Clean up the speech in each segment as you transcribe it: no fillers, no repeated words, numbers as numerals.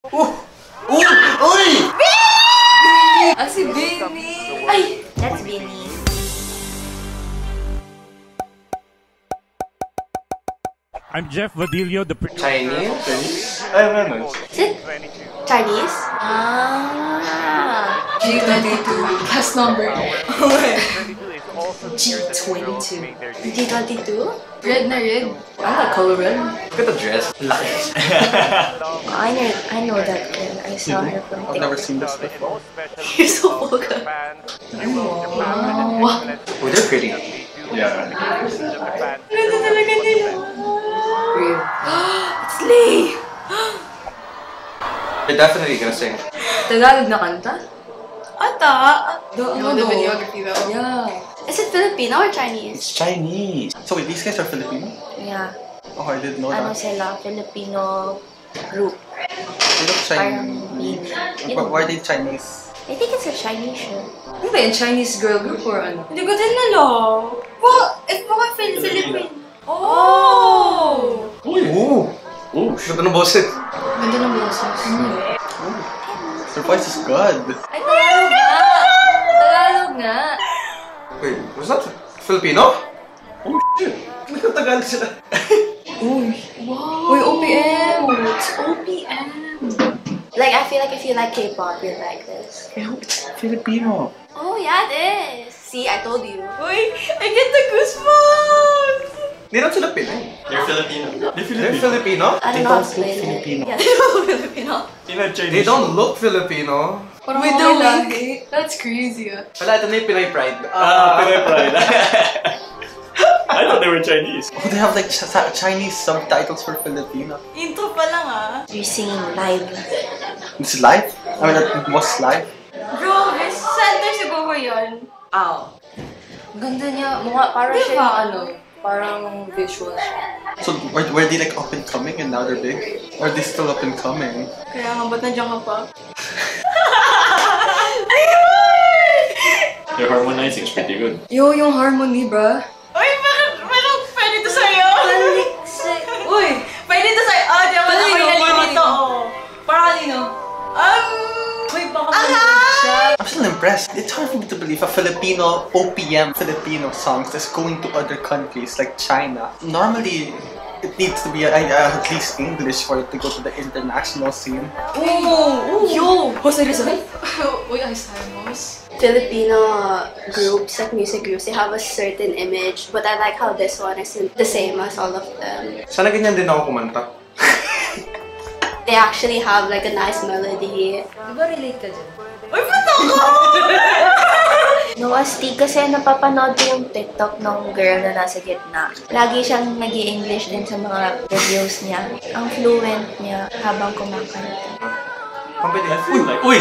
Uy! Ah, si Benny! Ay! That's Benny. I'm Jeff Vadillo, the Chinese? Ay, ano? Is it Chinese? G22. Last number. G22. G22? Red na red. Ah, color red. Look at the dress. Laki. I know that girl. I saw her from I've never seen this before. You're so vulgar. Wow. Oh, they're pretty. Yeah. Ganda talaga nila. Real. It's Lay! They're definitely gonna sing. Tagalog na kanta? Ata! Ano the do? videography though. Yeah. Is it Filipino or Chinese? It's Chinese. So wait, these guys are Filipino? Yeah. Oh, I didn't know Ano that. sila? Filipino group. They look Parang Chinese. Pino. Why are they Chinese? I think it's a Chinese show. Ano ba yun? Chinese girl group or ano? Hindi ko din alam. Well, it's mga Filipino. Oh! Ooh! Ooh, ganda ng boses. Ganda ng boses. Their voice is good. Ay, Tagalog nga! Tagalog nga! Wait, was that Filipino? Oh shit! Nagkatagal sila. Uy. Wow. Uy, OPM. It's OPM. Like, I feel like if you like K-pop, you'll like this. No, it's Filipino. Oh, yeah, it is. See, I told you. Uy, I get the goosebumps! Hindi na sila Pinoy. They're Filipino. They're Filipino? I They don't know how don't to look explain it. Filipino. Yeah, they don't look Filipino. They don't look Filipino. Parang With mga the lahi. That's crazy. Wala, ito na yung Pinoy pride. Pinoy pride. I thought they were Chinese. Oh, they have like Chinese subtitles for Filipino. Intro pa lang You're singing live. It's live? I mean, it was live. Bro, may center siguro yun. Ow. Ang ganda niya. Mukha, parang siya yung ano. Parang visual siya. So, were they like up and coming and now they're big? Or are they still up and coming? Kaya nga, ba't nandiyan ka pa? Their harmonizing is pretty good. Yo, yung harmony, bruh. Uy, bakit pwede to sa'yo? Uy! Pwede to sa'yo. Ah, di naman ako Kanino? yung nalilito. Para kanino? Uy, baka manood siya. I'm still impressed. It's hard for me to believe a Filipino OPM Filipino songs is going to other countries like China. Normally, it needs to be at least English for it to go to the international scene. Ooh! Yo! Jose Rizal? Uy, ay, Simons. Filipino groups, like music groups, they have a certain image, but I like how this one isn't the same as all of them. Sana ganyan din ako kumanta. They actually have like a nice melody. Di ba relate ka dyan? Uy, ba't ako? No, Astig, kasi napapanood ko yung TikTok ng girl na nasa gitna. Lagi siyang nag-i-English din sa mga reviews niya. Ang fluent niya habang kumakanta. Uy! Uy!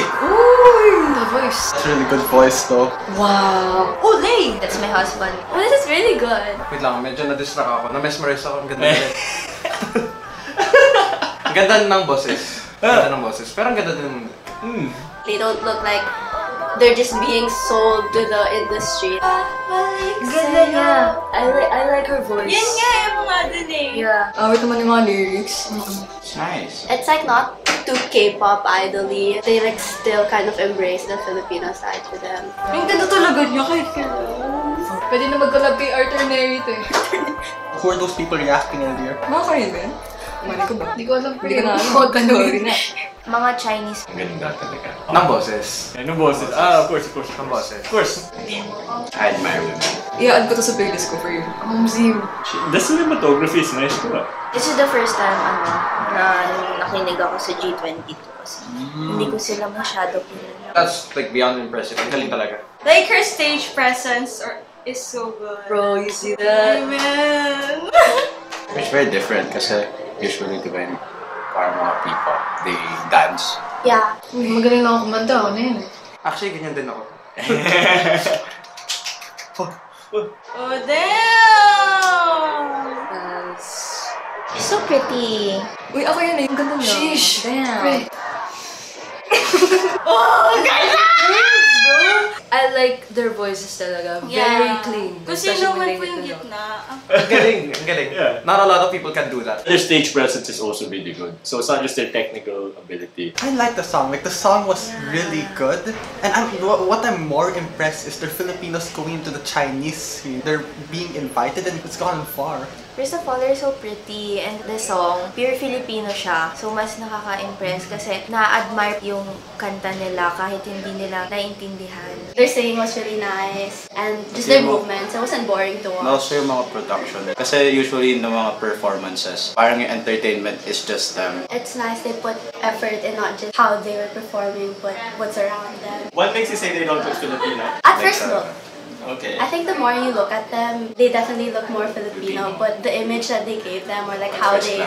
The voice. That's a really good voice though. Wow! Oh, Lay! That's my husband. Oh, this is really good. Wait lang, medyo na-distract ako. Na-mesmerize ako. Ang ganda din. Ang ganda ng boses. Ang ganda ng boses. Pero ang ganda din. They don't look like they're just being sold to the industry. Ganda niya. I like her voice. Yan nga, yung mga dun eh. Yeah. Awit naman yung mga lyrics. Nice. It's like not too K-pop idol-y. They like still kind of embrace the Filipino side to them. Ang ganda talaga niya kahit kailan. Pwede na mag-collab kay Arthur Neri to eh. Who are those people reacting earlier? Mga Korean ba yan? Mali ko ba? Hindi ko alam. Hindi ko na alam. Sorry na. Mga Chinese. Ganda talaga. Ng boses. Ano boses? Ah, of course, of course. Ng boses. Of course. I admire them. I-add ko to sa playlist ko for you. Museum. The cinematography is nice too. This is the first time na nakinig ako sa G22 kasi hindi ko sila masyado pinag. That's like beyond impressive. Ang galing talaga. Like her stage presence is so good. Bro, you see that? Amen. It's very different kasi usually diba yung parang mga people, they dance. Yeah. Uy, magaling na ako kumanta. Ako na yun eh. Actually, ganyan din ako. Oh, damn! Yes. She's so pretty. Uy, ako yun eh. Yung ganda niya. Sheesh. Damn. Wait. Oh, ganda! I like their voices talaga. Very clean. Kung Especially sino when man they po get yung to know. gitna. Ang galing, ang galing. Yeah. Not a lot of people can do that. Their stage presence is also really good. So it's not just their technical ability. I like the song. Like the song was really good, and what I'm more impressed is the Filipinos going to the Chinese scene. They're being invited, and it's gone far. First of all, they're so pretty, and the song, pure Filipino siya. So, mas nakaka-impress kasi na-admire yung kanta nila kahit hindi nila naiintindihan. Their singing was really nice, and just their movements, it wasn't boring to watch. Also yung mga production. Kasi usually in the mga performances, parang yung entertainment is just them. It's nice they put effort in not just how they were performing, but what's around them. What makes you say they don't look Filipino? At first look, Okay. I think the more you look at them, they definitely look more Filipino, but the image that they gave them or like how they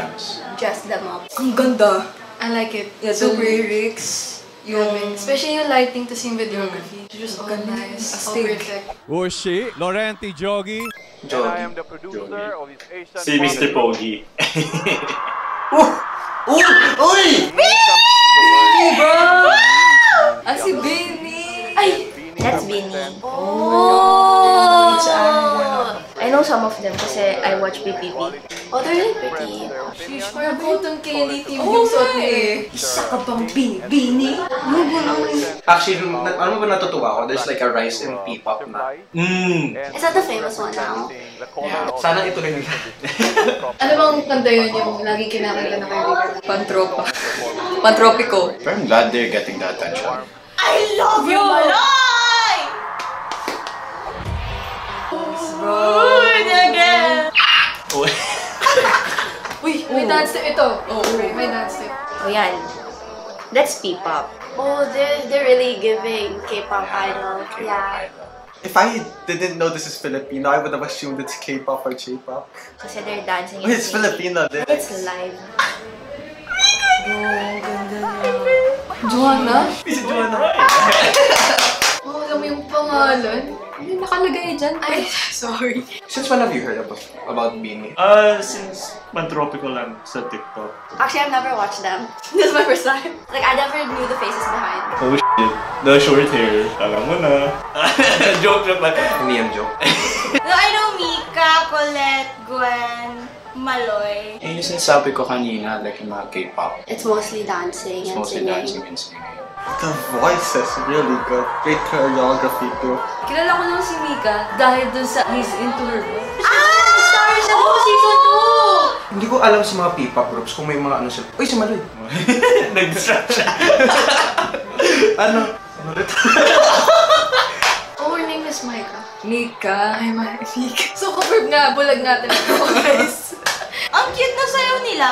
dressed them up. Ang ganda. I like it. Yeah, So the lyrics, yung especially yung lighting to yung videography. It's just all nice, all Astig. perfect. Ushi, Laurenti Jogi. Si Mr. Pogi. Si Benny! Ay! That's Vinny. Oh! I know some of them kasi I watch PPP. Oh, they're really pretty. Sheesh, parang cotton candy theme yung suot niya eh. Isa ka bang Benny? Actually, ano ba natutuwa ko? There's like a rise in P-pop na. Is that the famous one now? Sana ituloy nila. Ano bang kanta yun yung laging kinakanta na kaibigan? Pantropa. Pantropiko. But I'm glad they're getting the attention. I love you, Malay! Uy, may dance step ito. Oh, may dance step. Oh, yan. That's P-pop. Oh, they're really giving K-pop idol. Yeah. If I didn't know this is Filipino, I would have assumed it's K-pop or J-pop. Kasi they're dancing. Wait, it's Filipino. It's live. Joanna? Si Joanna. Oh, alam mo yung pangalan? Hindi nakalagay dyan. Ay, sorry. Since when have you heard about Beanie? Since Mantropico lang sa TikTok. Actually, I've never watched them. This is my first time. Like, I never knew the faces behind. Oh shit. The short hair. Alam mo na. Joke lang lang. Hindi yan joke. No, I know Mika, Colette, Gwen, Maloy. Eh, yung sinasabi ko kanina, like yung mga K-pop, It's mostly dancing it's and mostly singing. dancing and singing. The voice is really good. Great choreography too. Kilala ko lang si Mika dahil dun sa He's Into Her Voice. Star siya po, season 2! Hindi ko alam sa mga P-pop groups kung may mga ano sila. Uy, si Maloy! Nag-distract siya. Ano? Oh, her name is Micah. Mika. Ay, Mika. So, confirm nga, bulag natin ako, guys. Ang cute na sayo nila.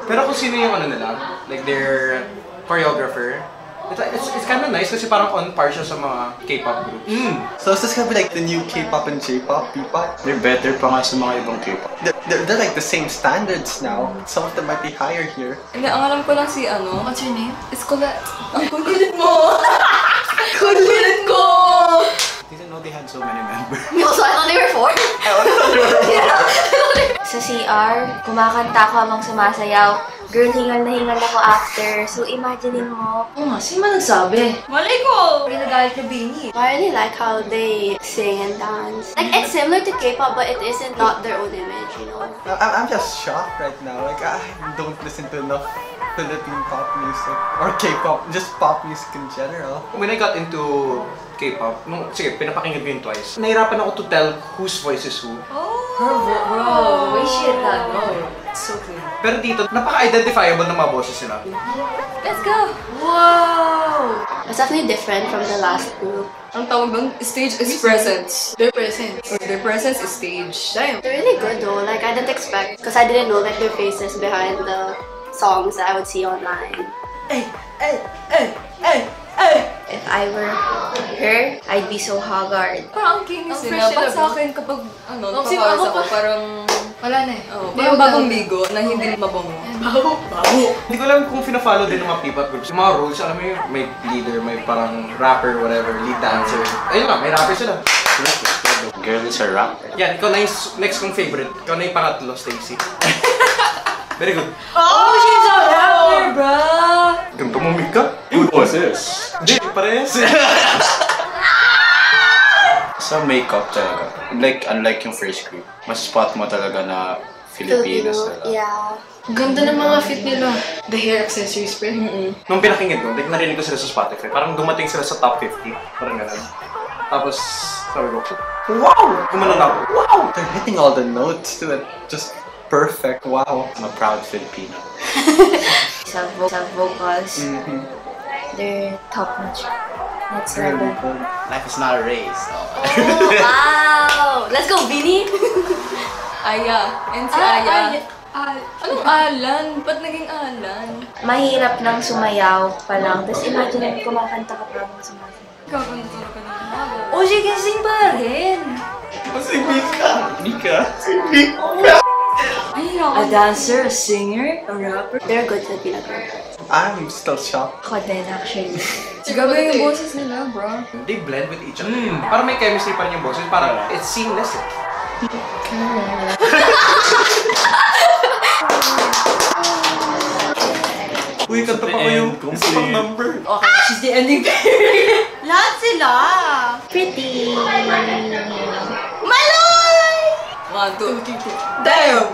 Pero kung sino yung ano nila, like their choreographer, it's kind of nice kasi parang on par siya sa mga K-pop groups. So is this gonna be like the new K-pop and J-pop P-pop? They're better pa nga sa mga ibang K-pop. They're like the same standards now. Some of them might be higher here. Hindi, ang alam ko lang si ano. What's your name? It's Colette. Ang kulit mo! Kulit ko! Didn't know they had so many members. Also, I thought they were four. Sa CR, kumakanta ako habang sumasayaw. Girl, hingal na hingal ako after. So, imaginein mo. Oo nga, sino man nagsabi? Malay ko! Pinagalit na Benny. I really like how they sing and dance. Like, it's similar to K-pop, but it isn't not their own image, you know? I'm just shocked right now. Like I don't listen to enough Philippine pop music or K-pop, just pop music in general. When I got into K-pop, sige, pinapakinggan ko yun twice. Nahirapan ako to tell whose voice is who. Bro, we shit that, bro. It's so clear. Pero dito, napaka-identifiable ng mga boses nila. Let's go! Wow! It's definitely different from the last group. Ang tawag ng stage is presence. Their presence. Or their presence is stage. Damn. They're really good though. Like, I didn't expect, because I didn't know like their faces behind the songs that I would see online. Hey, hey, hey, hey, hey! If I were her, I'd be so haggard. Parang ang kinis Ang nila. fresh Ba't nila, sa bro? akin kapag ano, Oh, kasi napaparas ako ako, pa- parang Wala na eh. parang bagong bigo na hindi mabango. Hindi ko alam kung fina-follow din ng mga P-pop groups. Yung mga roles, alam mo yung may leader, may parang rapper, whatever, lead dancer. Ayun nga, may rapper sila. Girl is a rapper. Yan, ikaw na yung next kong favorite. Ikaw na yung pangatlo, Stacy. Very good. Oh, she's a rapper, bro! Yung tumumig ka? Good boses. Hindi, parehas. Sa makeup talaga. Unlike yung first group, mas spot mo talaga na Filipino sila. Yeah. Ganda ng mga fit nila. The hair accessories pa. Nung pinakinggan ko, narinig ko sila sa Spotify. Parang dumating sila sa top 50. Parang gano'n. Tapos, sabi ko, wow! Gumanon ako. Wow! They're hitting all the notes to it. Just perfect. Wow. I'm a proud Filipino. Sa vocals, they're top-notch. Next level. Life is not a race. Oh, wow! Let's go, Beanie! Aya. And si Aya. Anong Alan? Ba't naging Alan? Mahirap nang sumayaw pa lang. Tapos imagine kumakanta ka pa ng sumayaw. Gaganda talaga ng umaga. Oh, sige, sing pa rin. Si Mika! Mika? Ay, ako. A dancer, a singer, a rapper. They're good Filipino girls. I'm still shocked. Ako din, actually. Grabe yung boses nila, bro. They blend with each other. Parang may chemistry pa rin yung boses. Parang it's seamless eh. Uy, kanta pa ko yung isa pang number. Okay, she's the ending period. Lahat sila. Pretty! Maloy! 1, 2, 3, 4. Damn!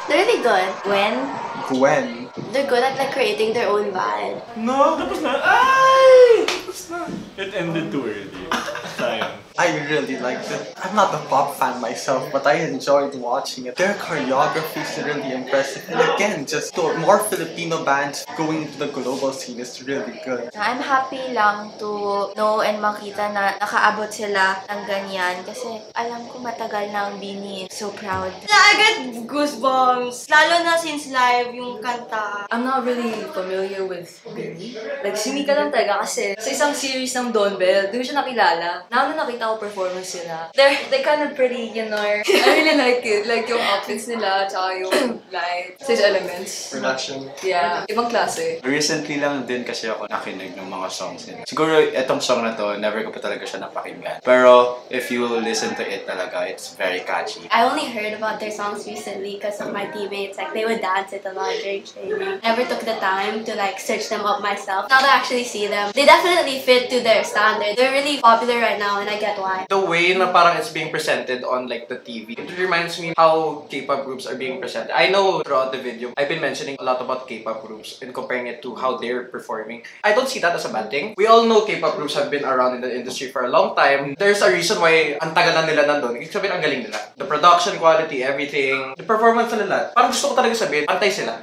They're really good. Gwen. They're good at like creating their own vibe. No! Tapos na. Ay! Tapos na. It ended too early. Sayang. I really liked it. I'm not a pop fan myself, but I enjoyed watching it. Their choreography is really impressive. And again, just more Filipino bands going into the global scene is really good. I'm happy lang to know and makita na nakaabot sila ng ganyan. Kasi alam ko matagal na ang Beanie. So proud. I get goosebumps. Lalo na since live yung kanta. I'm not really familiar with Beanie. Like, si Mika lang talaga kasi sa isang series ng Don Bell, doon siya nakilala. Naano nakita ko performance nila. They're kind of pretty, you know. I really like it. Like, yung outfits nila, tsaka yung light, stage elements. Production. Yeah, ibang klase. Recently lang din kasi ako nakinig ng mga songs nila. Siguro itong song na to, never ko pa talaga siya napakinggan. Pero if you listen to it talaga, it's very catchy. I only heard about their songs recently because of my teammates. Like they would dance it a lot during training. Never took the time to like search them up myself. Now that I actually see them, they definitely fit to their standard. They're really popular right now and I get why. The way na parang it's being presented on like the TV, it reminds me how K-pop groups are being presented. I know throughout the video, I've been mentioning a lot about K-pop groups and comparing it to how they're performing. I don't see that as a bad thing. We all know K-pop groups have been around in the industry for a long time. There's a reason why ang tagal na nila nandun. Ibig sabihin, ang galing nila. The production quality, everything, the performance nila. Parang gusto ko talaga sabihin, pantay sila.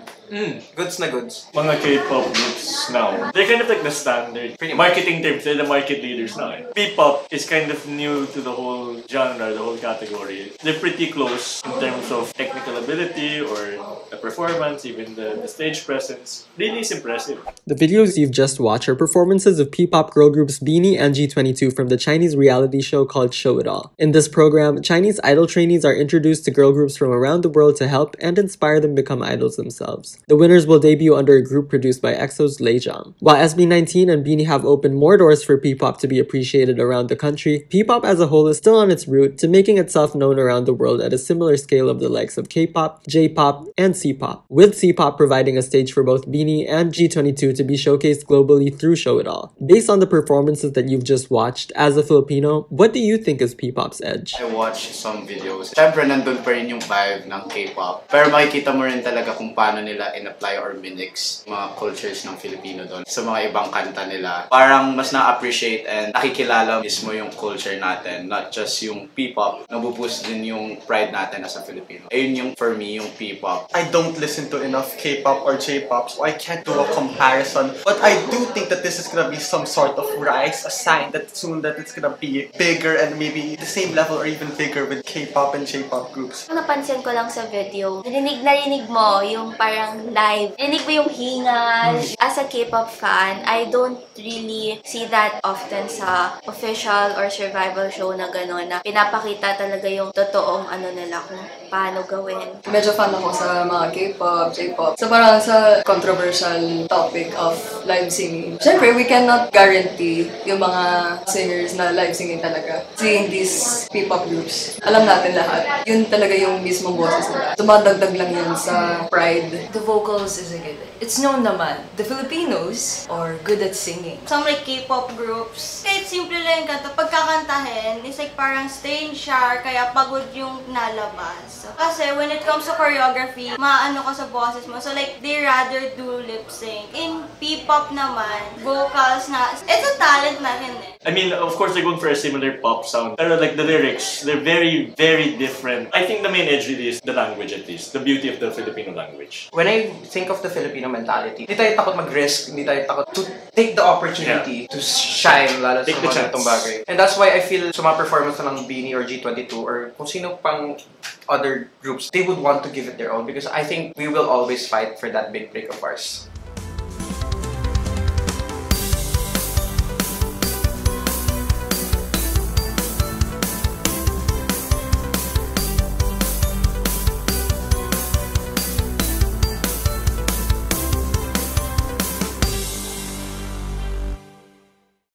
Goods na goods. Mga K-pop groups now, they're kind of like the standard marketing terms. They're the market leaders now. P-pop is kind of new to the whole genre, the whole category. They're pretty close in terms of technical ability or the performance, even the stage presence. Really is impressive. The videos you've just watched are performances of P-pop girl groups Beanie and G22 from the Chinese reality show called Show It All. In this program, Chinese idol trainees are introduced to girl groups from around the world to help and inspire them become idols themselves. The winners will debut under a group produced by EXO's Leijang. While SB19 and Beanie have opened more doors for P-pop to be appreciated around the country, P-pop as a whole is still on its route to making itself known around the world at a similar scale of the likes of K-pop, J-pop, and C-pop, with C-pop providing a stage for both Beanie and G22 to be showcased globally through Show It All. Based on the performances that you've just watched, as a Filipino, what do you think is P-pop's edge? I watched some videos. Siyempre, nandun pa rin yung vibe ng K-pop. Pero makikita mo rin talaga kung paano nila in-apply or minix mga cultures ng Filipino doon sa mga ibang kanta nila. Parang mas na-appreciate and nakikilala mismo yung culture natin, not just yung P-pop. Nabuboost din yung pride natin as a Filipino. Ayun yung, for me, yung P-pop. I don't listen to enough K-pop or J-pop, so I can't do a comparison. But I do think that this is gonna be some sort of rise, a sign that soon that it's gonna be bigger and maybe the same level or even bigger with K-pop and J-pop groups. Napansin ko lang sa video, narinig mo yung parang live. Narinig mo yung hingal. As a K-pop fan, I don't really see that often sa official or survival show na gano'n na pinapakita talaga yung totoong ano nila kung paano gawin. Medyo fan ako sa mga K-pop, J-pop. So parang sa controversial topic of live singing. Siyempre, we cannot guarantee yung mga singers na live singing talaga. Seeing these P-pop groups, alam natin lahat. Yun talaga yung mismong boses nila. Dumadagdag lang yun sa pride. The vocals is a given. It's known naman, the Filipinos are good at singing. Some like K-pop groups, kahit simple lang yung kanta, pagkakantahin, it's like parang strange siya, kaya pagod yung nalabas. Kasi when it comes to choreography, maano ka sa boses mo. So like, they rather do lip sync. In P-pop naman, vocals na, it's a talent na rin eh. I mean, of course, they're going for a similar pop sound. Pero like the lyrics, they're very, very different. I think the main edge really is the language at least. The beauty of the Filipino language. When I think of the Filipino mentality, hindi tayo takot mag-risk, hindi tayo takot to take the opportunity to shine, lalo Take sa the mga chance. ganitong bagay. And that's why I feel sa mga performance na ng BINI or G22 or kung sino pang other groups, they would want to give it their all because I think we will always fight for that big break of ours.